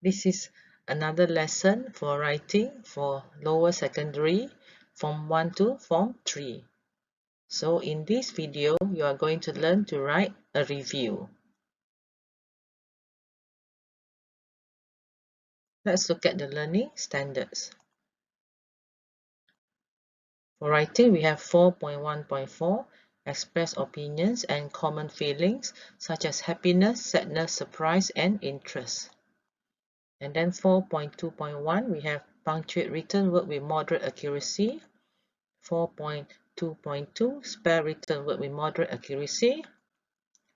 This is another lesson for writing for lower secondary, Form 1 to Form 3. So in this video, you are going to learn to write a review. Let's look at the learning standards. For writing, we have 4.1.4, express opinions and common feelings such as happiness, sadness, surprise, and interest. And then 4.2.1, we have punctuate written word with moderate accuracy. 4.2.2, spell written word with moderate accuracy.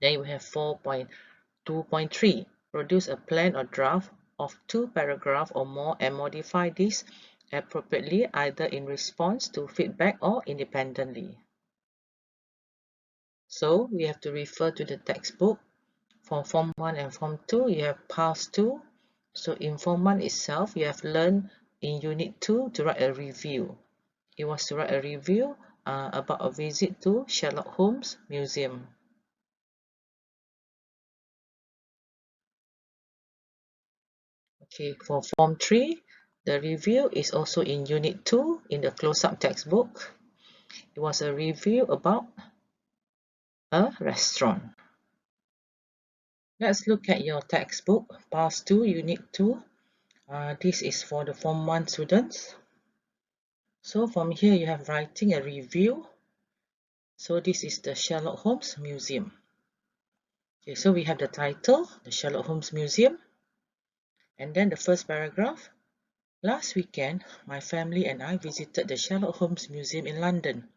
Then we have 4.2.3, produce a plan or draft of 2 paragraphs or more and modify this appropriately either in response to feedback or independently. So we have to refer to the textbook. For Form 1 and Form 2, you have past 2. So in Form 1 itself, you have learned in Unit 2 to write a review. It was to write a review about a visit to Sherlock Holmes Museum. Okay, for Form 3, the review is also in Unit 2 in the close-up textbook. It was a review about a restaurant. Let's look at your textbook, Past 2, Unit 2. This is for the Form 1 students. So from here, you have writing a review. So this is the Sherlock Holmes Museum. Okay, so we have the title, the Sherlock Holmes Museum. And then the first paragraph. Last weekend, my family and I visited the Sherlock Holmes Museum in London.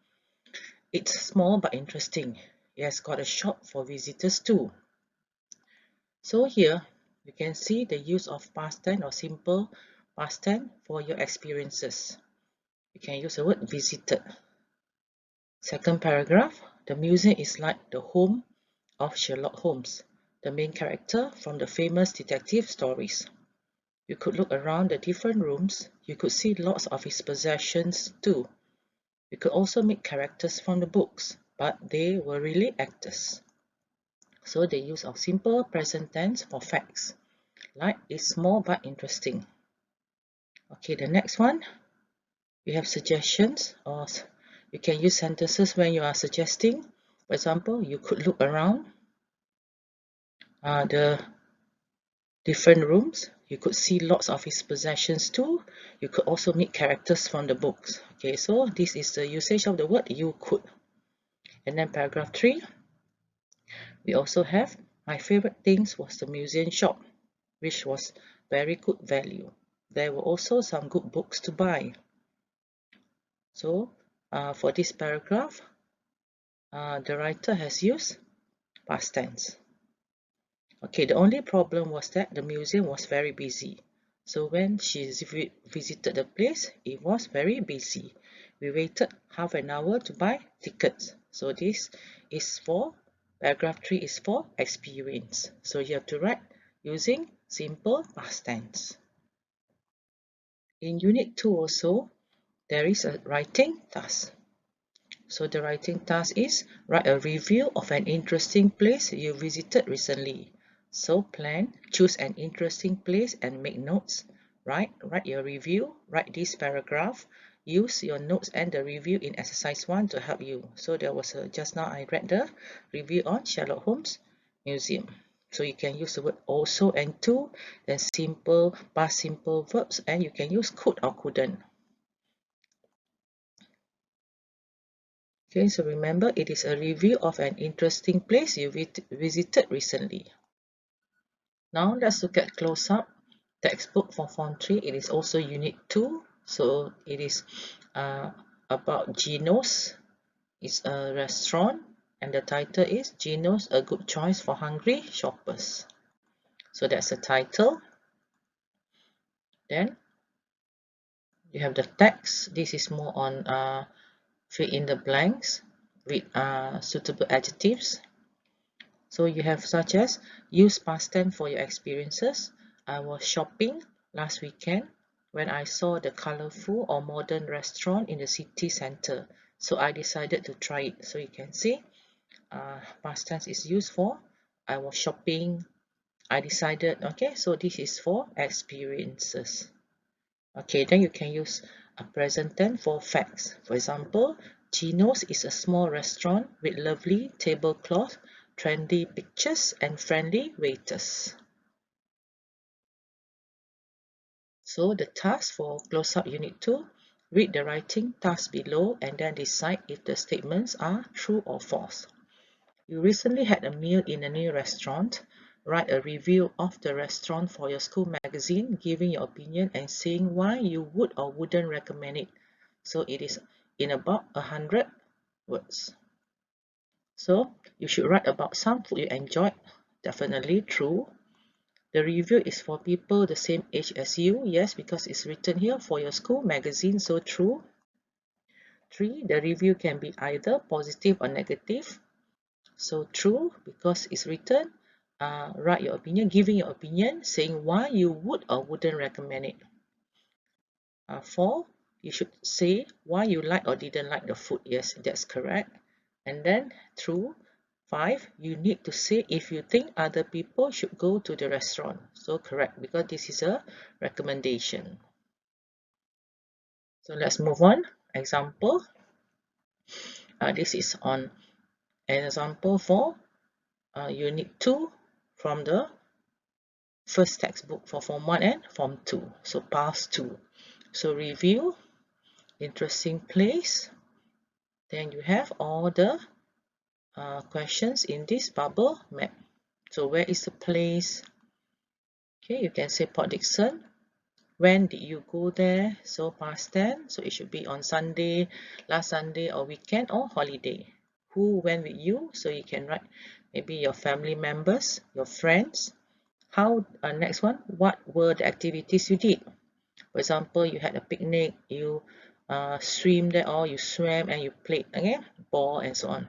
It's small but interesting. It has got a shop for visitors too. So here, you can see the use of past tense or simple past tense for your experiences. You can use the word visited. Second paragraph, the museum is like the home of Sherlock Holmes, the main character from the famous detective stories. You could look around the different rooms. You could see lots of his possessions too. You could also meet characters from the books, but they were really actors. So the use of simple present tense for facts, like it's small but interesting. Okay, the next one, we have suggestions, or you can use sentences when you are suggesting. For example, you could look around the different rooms. You could see lots of his possessions too. You could also meet characters from the books. Okay, so this is the usage of the word you could. And then paragraph 3, we also have, my favorite things was the museum shop, which was very good value. There were also some good books to buy. So for this paragraph, the writer has used past tense. Okay, the only problem was that the museum was very busy. So when she visited the place, it was very busy. We waited half an hour to buy tickets. So this is for, paragraph 3 is for experience. So you have to write using simple past tense. In Unit 2 also, there is a writing task. So the writing task is write a review of an interesting place you visited recently. So plan, choose an interesting place and make notes. Write your review, write this paragraph. Use your notes and the review in exercise 1 to help you. So there was just now I read the review on Sherlock Holmes Museum. So you can use the word also and to, then simple, past simple verbs, and you can use could or couldn't. Okay, so remember it is a review of an interesting place you visited recently. Now let's look at close-up textbook for Form 3. It is also Unit 2. So it is about Geno's. It's a restaurant and the title is Geno's, a good choice for hungry shoppers. So that's the title. Then you have the text. This is more on fill in the blanks with suitable adjectives. So you have such as use past tense for your experiences. I was shopping last weekend when I saw the colorful or modern restaurant in the city center. So I decided to try it. So you can see past tense is used for I was shopping I decided, okay, so this is for experiences. Okay, then you can use a present tense for facts. For example, Gino's is a small restaurant with lovely tablecloth, trendy pictures, and friendly waiters. So the task for close-up unit 2, read the writing task below and then decide if the statements are true or false. You recently had a meal in a new restaurant. Write a review of the restaurant for your school magazine, giving your opinion and saying why you would or wouldn't recommend it. So it is in about 100 words. So you should write about some food you enjoyed. Definitely true. The review is for people the same age as you. Yes, because it's written here for your school magazine, so true. 3. The review can be either positive or negative. So true, because it's written. Write your opinion, giving your opinion, saying why you would or wouldn't recommend it. 4. You should say why you like or didn't like the food. Yes, that's correct. And then true. 5. You need to say if you think other people should go to the restaurant. So correct, because this is a recommendation. So let's move on. Example. This is on an example for Unit 2 from the first textbook for Form 1 and Form 2. So past 2. So review, interesting place. Then you have all the questions in this bubble map. So where is the place? Okay, you can say Port Dickson. When did you go there? So past tense. So it should be on Sunday, last Sunday or weekend or holiday. Who went with you? So you can write maybe your family members, your friends. How, next one, what were the activities you did? For example, you had a picnic, you swim there, or you swam and you played again, ball and so on.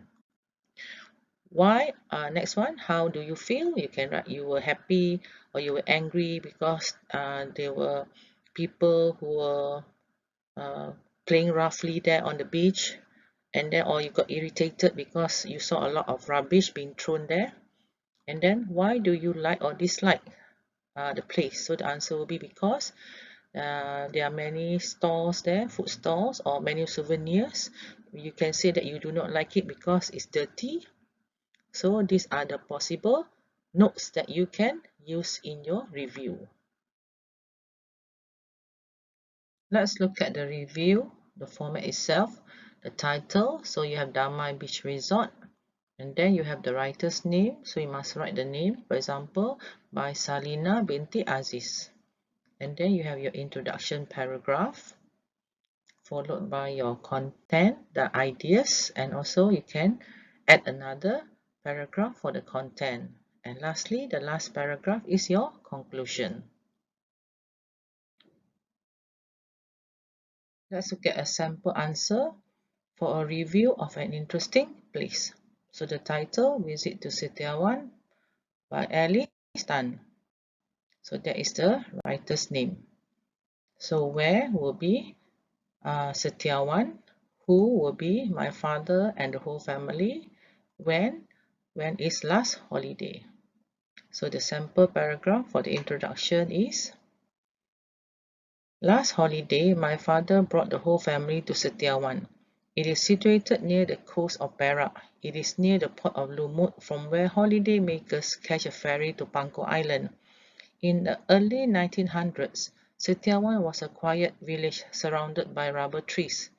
Why? Next one, how do you feel? You can write you were happy or you were angry because there were people who were playing roughly there on the beach, and then or you got irritated because you saw a lot of rubbish being thrown there. And then why do you like or dislike the place? So the answer will be because there are many stalls there, food stalls or many souvenirs. You can say that you do not like it because it's dirty. So these are the possible notes that you can use in your review. Let's look at the review, the format itself, the title. So you have Damai Beach Resort, and then you have the writer's name. So you must write the name, for example, by Salina binti Aziz. And then you have your introduction paragraph, followed by your content, the ideas, and also you can add another paragraph for the content. And lastly, the last paragraph is your conclusion. Let's look at a sample answer for a review of an interesting place. So the title, Visit to Setiawan by Alice Tan. So that is the writer's name. So where will be Setiawan? Who will be my father and the whole family? When is last holiday? So the sample paragraph for the introduction is, last holiday my father brought the whole family to Setiawan. It is situated near the coast of Perak. It is near the port of Lumut, from where holiday makers catch a ferry to Pangkor Island. In the early 1900s, Setiawan was a quiet village surrounded by rubber trees.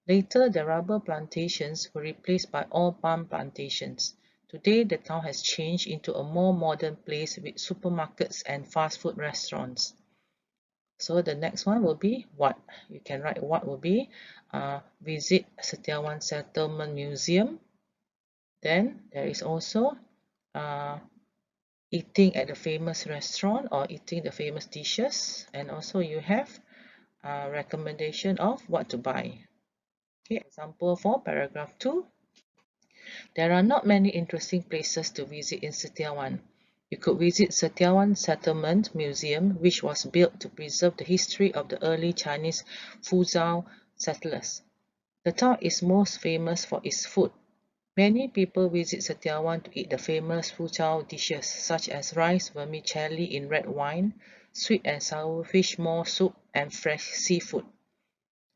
Later, the rubber plantations were replaced by all palm plantations. Today, the town has changed into a more modern place with supermarkets and fast food restaurants. So the next one will be what? You can write what will be visit Setiawan Settlement Museum. Then there is also eating at the famous restaurant or eating the famous dishes. And also you have a recommendation of what to buy. Okay, example for paragraph 2. There are not many interesting places to visit in Setiawan. You could visit Setiawan Settlement Museum, which was built to preserve the history of the early Chinese Fuzhou settlers. The town is most famous for its food. Many people visit Setiawan to eat the famous Fuzhou dishes such as rice vermicelli in red wine, sweet and sour fish maw soup, and fresh seafood.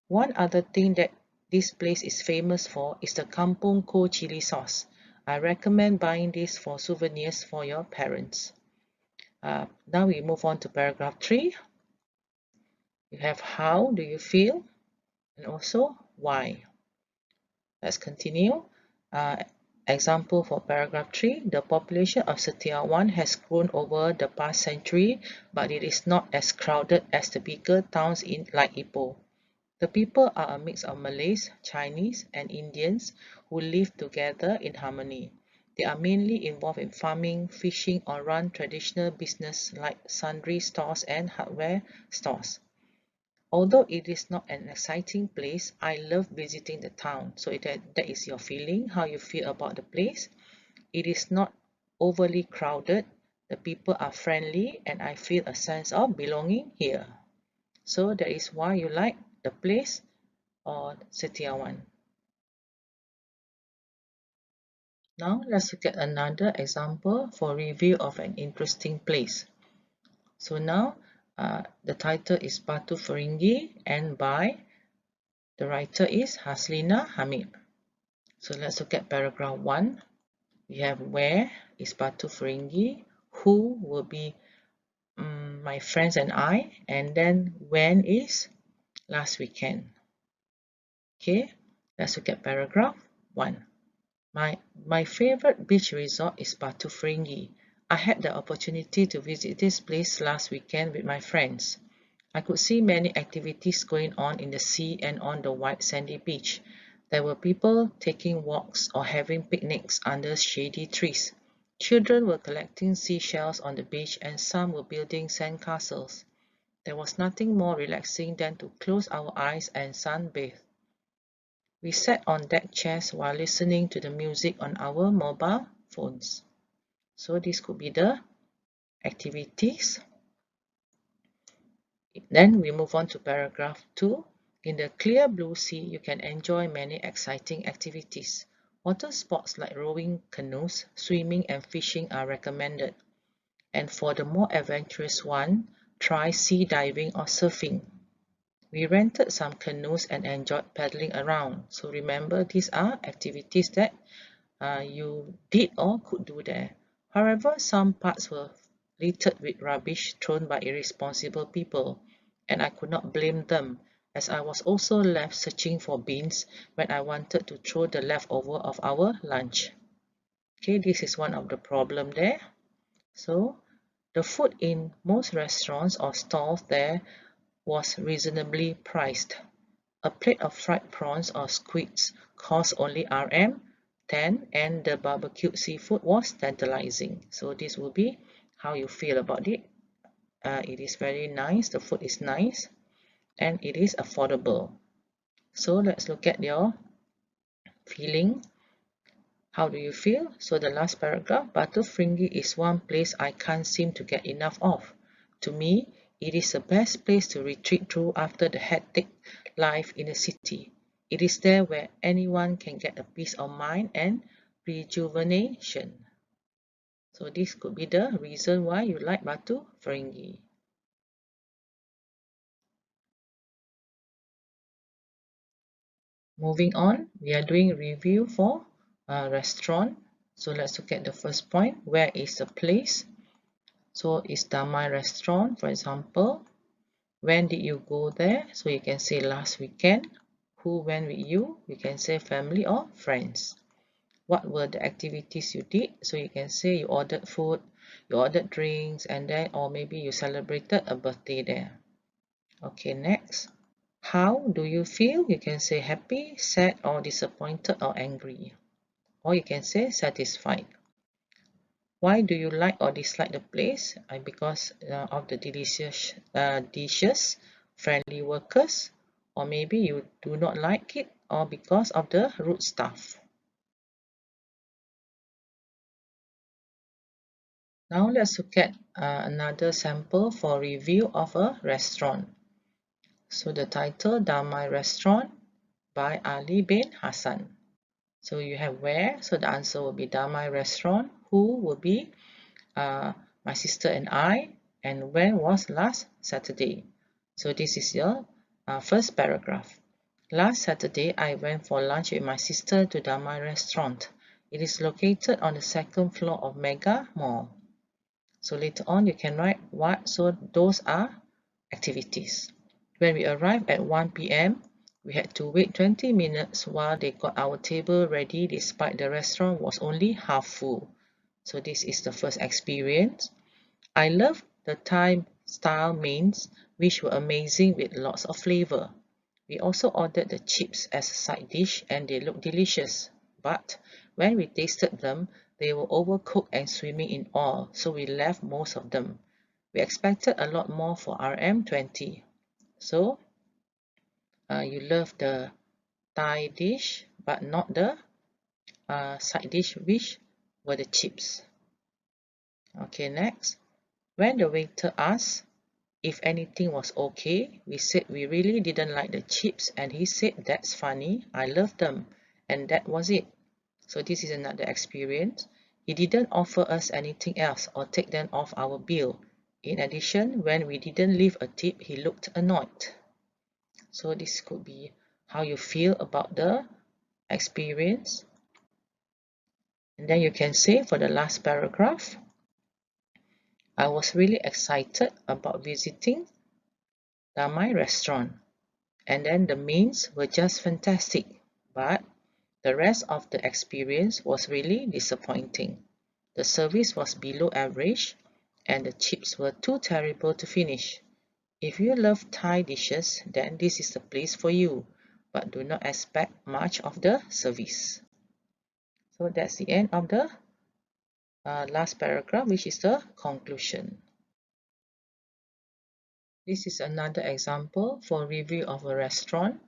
One other thing that this place is famous for is the Kampung Ko chili sauce. I recommend buying this for souvenirs for your parents. Now we move on to paragraph 3. You have how do you feel and also why. Let's continue. Uh, Example for paragraph 3. The population of Setiawan has grown over the past century, but it is not as crowded as the bigger towns like Ipoh. The people are a mix of Malays, Chinese, and Indians who live together in harmony. They are mainly involved in farming, fishing, or run traditional business like sundry stores and hardware stores. Although it is not an exciting place, I love visiting the town. So that is your feeling, how you feel about the place. It is not overly crowded. The people are friendly and I feel a sense of belonging here. So that is why you like the place or Setiawan. Now let's look at another example for review of an interesting place. So now the title is Batu Feringhi and by the writer is Haslina Hamid. So let's look at paragraph 1. We have where is Batu Feringhi, who will be my friends and I, and then when is last weekend. Okay, let's look at paragraph 1. My favorite beach resort is Batu Feringhi. I had the opportunity to visit this place last weekend with my friends. I could see many activities going on in the sea and on the white sandy beach. There were people taking walks or having picnics under shady trees. Children were collecting seashells on the beach and some were building sandcastles. There was nothing more relaxing than to close our eyes and sunbathe. We sat on deck chairs while listening to the music on our mobile phones. So this could be the activities. Then we move on to paragraph 2. In the clear blue sea, you can enjoy many exciting activities. Water sports like rowing canoes, swimming and fishing are recommended. And for the more adventurous one, try sea diving or surfing. We rented some canoes and enjoyed paddling around. So remember, these are activities that you did or could do there. However, some parts were littered with rubbish thrown by irresponsible people, and I could not blame them, as I was also left searching for bins when I wanted to throw the leftover of our lunch. Okay, this is one of the problem there. So, the food in most restaurants or stalls there was reasonably priced. A plate of fried prawns or squids cost only Rm 10 and the barbecued seafood was tantalizing. So this will be how you feel about it. It is very nice, the food is nice, and it is affordable. So let's look at your feeling. How do you feel? So the last paragraph, Batu Feringhi is one place I can't seem to get enough of. To me, it is the best place to retreat to after the hectic life in the city. It is there where anyone can get a peace of mind and rejuvenation. So this could be the reason why you like Batu Feringhi. Moving on, we are doing review for a restaurant. So let's look at the first point. Where is the place? So is Damai restaurant, for example. When did you go there? So you can say last weekend. Who went with you? You can say family or friends. What were the activities you did? So you can say you ordered food, you ordered drinks, and then or maybe you celebrated a birthday there. Okay, next. How do you feel? You can say happy, sad, or disappointed or angry. Or you can say satisfied. Why do you like or dislike the place? Because of the delicious dishes, friendly workers, or maybe you do not like it, or because of the rude staff. Now let's look at another sample for review of a restaurant. So the title, Damai Restaurant by Ali bin Hassan. So you have where, so the answer will be Damai restaurant. Who will be my sister and I, and when was last Saturday. So this is your first paragraph. Last Saturday, I went for lunch with my sister to Damai restaurant. It is located on the second floor of Mega Mall. So later on, you can write what. So those are activities. When we arrived at 1 p.m., we had to wait 20 minutes while they got our table ready despite the restaurant was only half full. So this is the first experience. I love the Thai style mains, which were amazing with lots of flavor. We also ordered the chips as a side dish and they looked delicious. But when we tasted them, they were overcooked and swimming in oil, so we left most of them. We expected a lot more for RM20. So you love the Thai dish, but not the side dish, which were the chips. Okay, next. When the waiter asked if anything was okay, we said we really didn't like the chips, and he said, "That's funny, I love them." And that was it. So this is another experience. He didn't offer us anything else or take them off our bill. In addition, when we didn't leave a tip, he looked annoyed. So this could be how you feel about the experience. And then you can say for the last paragraph, I was really excited about visiting Damai restaurant. And then the meals were just fantastic, but the rest of the experience was really disappointing. The service was below average, and the chips were too terrible to finish. If you love Thai dishes, then this is the place for you, but do not expect much of the service. So that's the end of the last paragraph, which is the conclusion. This is another example for review of a restaurant.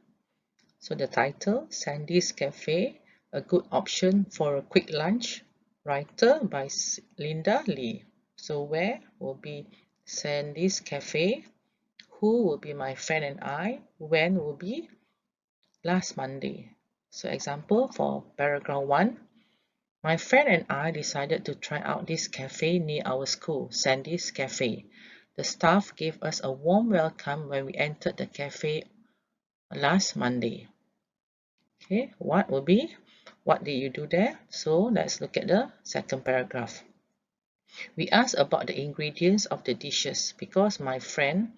So the title, Sandy's Cafe, a good option for a quick lunch. Writer by Linda Lee. So where will be Sandy's Cafe? Who will be my friend and I? When will be last Monday? So example for paragraph 1. My friend and I decided to try out this cafe near our school, Sandy's Cafe. The staff gave us a warm welcome when we entered the cafe last Monday. Okay, what will be? What did you do there? So let's look at the second paragraph. We asked about the ingredients of the dishes because my friend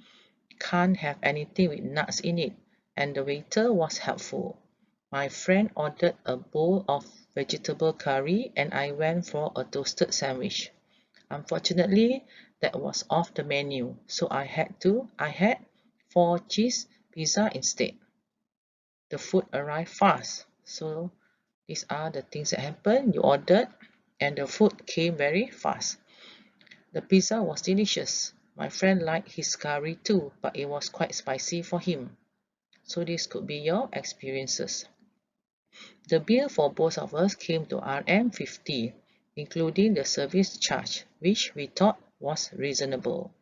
can't have anything with nuts in it, and the waiter was helpful. My friend ordered a bowl of vegetable curry and I went for a toasted sandwich. Unfortunately, that was off the menu, so I had 4-cheese pizza instead. The food arrived fast, so these are the things that happened. You ordered and the food came very fast. The pizza was delicious. My friend liked his curry too, but it was quite spicy for him. So this could be your experiences. The bill for both of us came to RM50, including the service charge, which we thought was reasonable.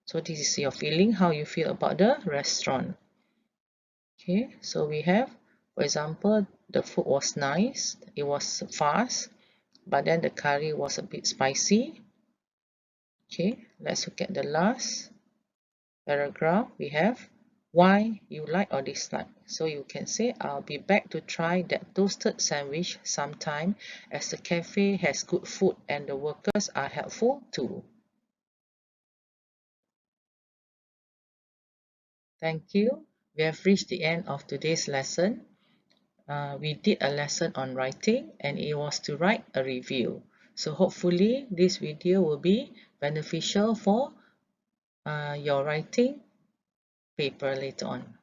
So this is your feeling, how you feel about the restaurant. Okay, so we have, for example, the food was nice, it was fast, but then the curry was a bit spicy. Okay, let's look at the last paragraph. We have why you like or dislike. So you can say, I'll be back to try that toasted sandwich sometime as the cafe has good food and the workers are helpful too. Thank you. We have reached the end of today's lesson. We did a lesson on writing and it was to write a review. So hopefully this video will be beneficial for your writing paper later on.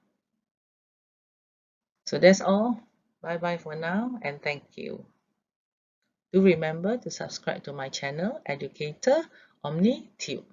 So that's all. Bye bye for now and thank you. Do remember to subscribe to my channel, Educator OmniTube.